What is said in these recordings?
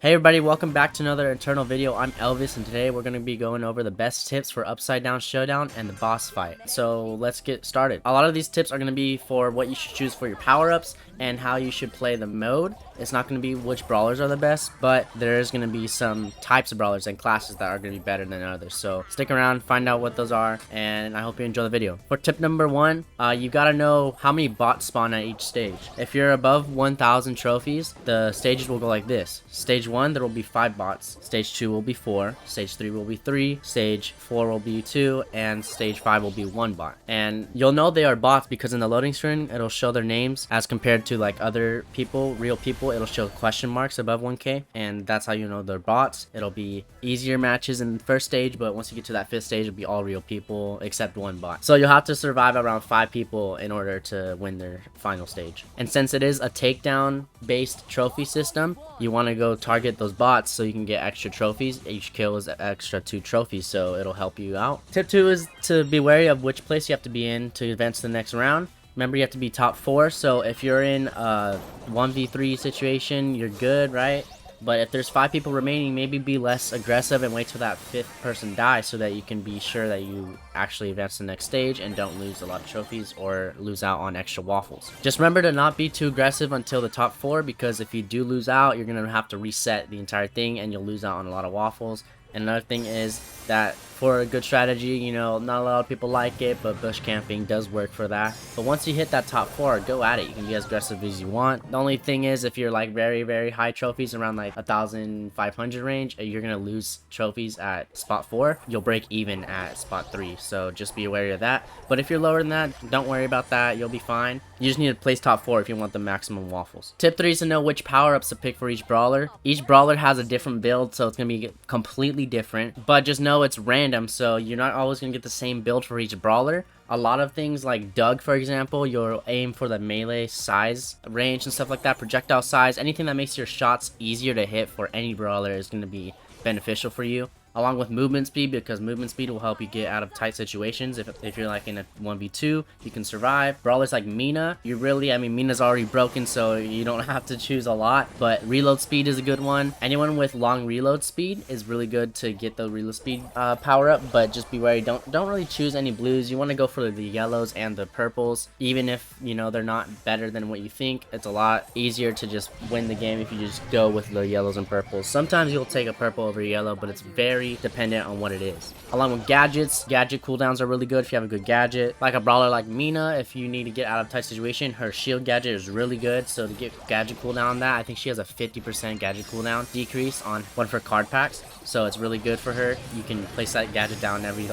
Hey everybody, welcome back to another internal video. I'm Elvis and today we're going to be going over the best tips for Upside Down Showdown and the boss fight. So let's get started. A lot of these tips are going to be for what you should choose for your power-ups and how you should play the mode. It's not going to be which brawlers are the best, but there's going to be some types of brawlers and classes that are going to be better than others. So stick around, find out what those are, and I hope you enjoy the video. For tip number one, you got to know how many bots spawn at each stage. If you're above 1,000 trophies, the stages will go like this. Stage 1, there will be 5 bots. Stage 2 will be 4. Stage 3 will be 3. Stage 4 will be 2. And Stage 5 will be 1 bot. And you'll know they are bots because in the loading screen, it'll show their names as compared to like other people, real people. It'll show question marks above 1K. And that's how you know they're bots. It'll be easier matches in the first stage, but once you get to that 5th stage, it'll be all real people except 1 bot. So you'll have to survive around 5 people in order to win their final stage. And since it is a takedown based trophy system, you want to go target those bots so you can get extra trophies. Each kill is extra 2 trophies, so it'll help you out. Tip 2 is to be wary of which place you have to be in to advance to the next round. Remember, you have to be top 4, so if you're in a 1v3 situation, you're good, right? But if there's 5 people remaining, maybe be less aggressive and wait till that 5th person dies so that you can be sure that you actually advance to the next stage and don't lose a lot of trophies or lose out on extra waffles. Just remember to not be too aggressive until the top 4, because if you do lose out, you're going to have to reset the entire thing and you'll lose out on a lot of waffles. And another thing is that for a good strategy, you know, not a lot of people like it, but bush camping does work for that. But once you hit that top 4, go at it. You can be as aggressive as you want. The only thing is, if you're like very high trophies around like 1,500 range, you're gonna lose trophies at spot 4. You'll break even at spot 3. So just be aware of that. But if you're lower than that, don't worry about that. You'll be fine. You just need to place top 4 if you want the maximum waffles. Tip 3 is to know which power-ups to pick for each brawler. Each brawler has a different build, so it's gonna be completely different. But just know it's random, so you're not always gonna get the same build for each brawler. A lot of things like Doug, for example, you'll aim for the melee size range and stuff like that, projectile size. Anything that makes your shots easier to hit for any brawler is going to be beneficial for you, along with movement speed, because movement speed will help you get out of tight situations. If you're like in a 1v2, you can survive. Brawlers like Mina, Mina's already broken, so you don't have to choose a lot, but reload speed is a good one. Anyone with long reload speed is really good to get the reload speed power up, but just be wary. Don't really choose any blues. You want to go for the yellows and the purples. Even if, you know, they're not better than what you think, it's a lot easier to just win the game if you just go with the yellows and purples. Sometimes you'll take a purple over yellow, but it's very dependent on what it is. Along with gadgets, gadget cooldowns are really good if you have a good gadget. Like a brawler like Mina, if you need to get out of tight situation, her shield gadget is really good. So to get gadget cooldown on that, I think she has a 50% gadget cooldown decrease on one of her card packs. So it's really good for her. You can place that gadget down every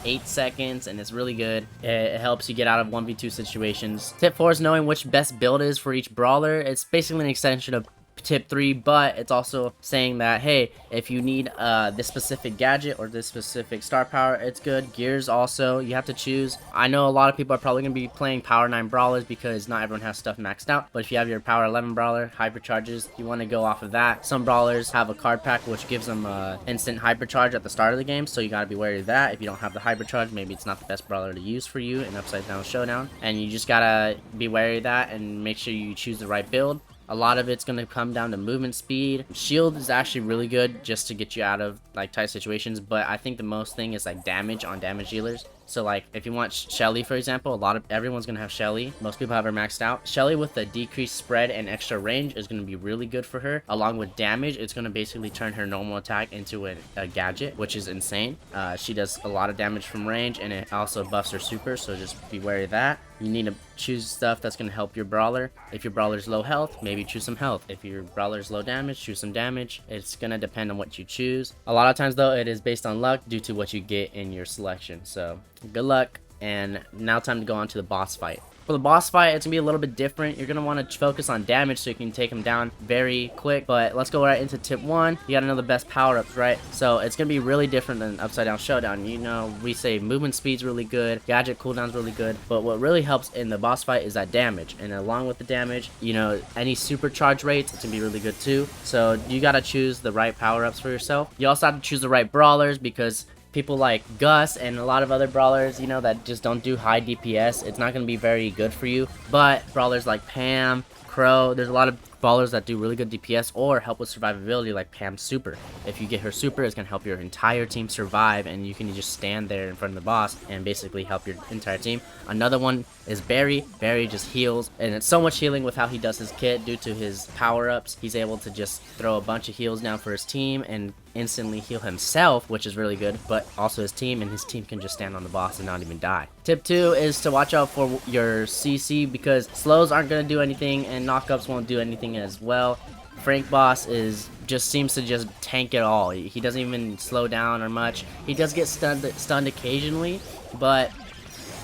8 seconds, and it's really good. It helps you get out of 1v2 situations. Tip 4 is knowing which best build is for each brawler. It's basically an extension of tip 3, but it's also saying that, hey, if you need this specific gadget or this specific star power, it's good. Gears also, you have to choose. I know a lot of people are probably going to be playing power 9 brawlers because not everyone has stuff maxed out, but if you have your power 11 brawler hypercharges, you want to go off of that. Some brawlers have a card pack which gives them instant hypercharge at the start of the game, so you got to be wary of that. If you don't have the hypercharge, maybe it's not the best brawler to use for you in Upside Down Showdown, and you just gotta be wary of that and make sure you choose the right build. A lot of it's going to come down to movement speed. Shield is actually really good just to get you out of tight situations, but I think the most thing is damage on damage dealers. So if you want Shelly, for example, everyone's gonna have Shelly. Most people have her maxed out. Shelly with the decreased spread and extra range is gonna be really good for her. Along with damage, it's gonna basically turn her normal attack into a gadget, which is insane. She does a lot of damage from range, and it also buffs her super, so just be wary of that. You need to choose stuff that's gonna help your brawler. If your brawler's low health, maybe choose some health. If your brawler's low damage, choose some damage. It's gonna depend on what you choose. A lot of times though, it is based on luck due to what you get in your selection. So good luck, and now time to go on to the boss fight. For the boss fight, it's gonna be a little bit different. You're gonna want to focus on damage so you can take him down very quick. But let's go right into tip 1. You gotta know the best power-ups, right? So it's gonna be really different than Upside Down Showdown. You know, we say movement speed's really good, gadget cooldown's really good, but what really helps in the boss fight is that damage. And along with the damage, you know, any supercharge rates, it's gonna be really good too. So you gotta choose the right power-ups for yourself. You also have to choose the right brawlers, because people like Gus and a lot of other brawlers, you know, that just don't do high DPS, it's not going to be very good for you. But brawlers like Pam, Crow, there's a lot of brawlers that do really good DPS or help with survivability, like Pam's super. If you get her super, it's gonna help your entire team survive, and you can just stand there in front of the boss and basically help your entire team. Another one is Barry. Barry just heals, and it's so much healing with how he does his kit due to his power-ups. He's able to just throw a bunch of heals down for his team and instantly heal himself, which is really good, but also his team, and his team can just stand on the boss and not even die. Tip 2 is to watch out for your CC, because slows aren't going to do anything and knockups won't do anything as well. Frank boss seems to just tank it all. He doesn't even slow down or much. He does get stunned occasionally, but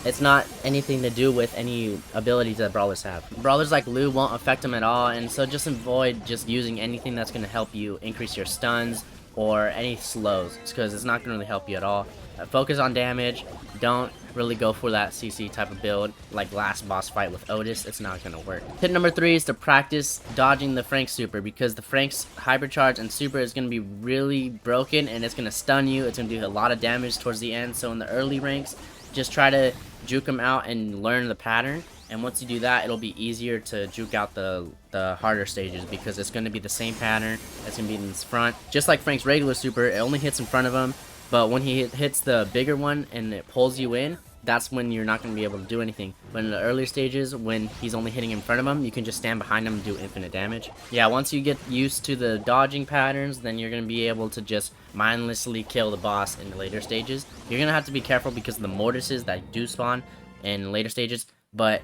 it's not anything to do with any abilities that brawlers have. Brawlers like Lou won't affect him at all, and so just avoid just using anything that's going to help you increase your stuns or any slows, because it's not going to really help you at all. Focus on damage. Don't really go for that CC type of build like last boss fight with Otis. It's not going to work. Tip number 3 is to practice dodging the Frank super, because the Frank's hyper charge and super is going to be really broken and it's going to stun you. It's going to do a lot of damage towards the end. So in the early ranks, just try to juke him out and learn the pattern. And once you do that, it'll be easier to juke out the harder stages, because it's going to be the same pattern. It's going to be in his front. Just like Frank's regular super, it only hits in front of him. But when he hits the bigger one and it pulls you in, that's when you're not going to be able to do anything. But in the earlier stages, when he's only hitting in front of him, you can just stand behind him and do infinite damage. Yeah, once you get used to the dodging patterns, then you're going to be able to just mindlessly kill the boss in the later stages. You're going to have to be careful because of the mortises that do spawn in later stages, but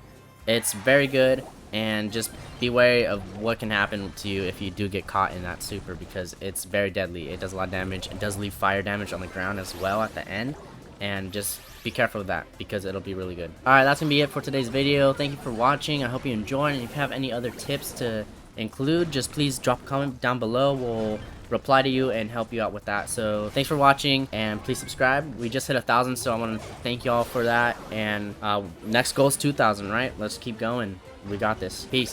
it's very good, and just be wary of what can happen to you if you do get caught in that super, because it's very deadly. It does a lot of damage. It does leave fire damage on the ground as well at the end, and just be careful of that because it'll be really good. Alright, that's gonna be it for today's video. Thank you for watching. I hope you enjoyed, and if you have any other tips to include, just please drop a comment down below. We'll reply to you and help you out with that. So thanks for watching, and please subscribe. We just hit 1,000, so I want to thank you all for that, and next goal is 2,000, right? Let's keep going. We got this. Peace.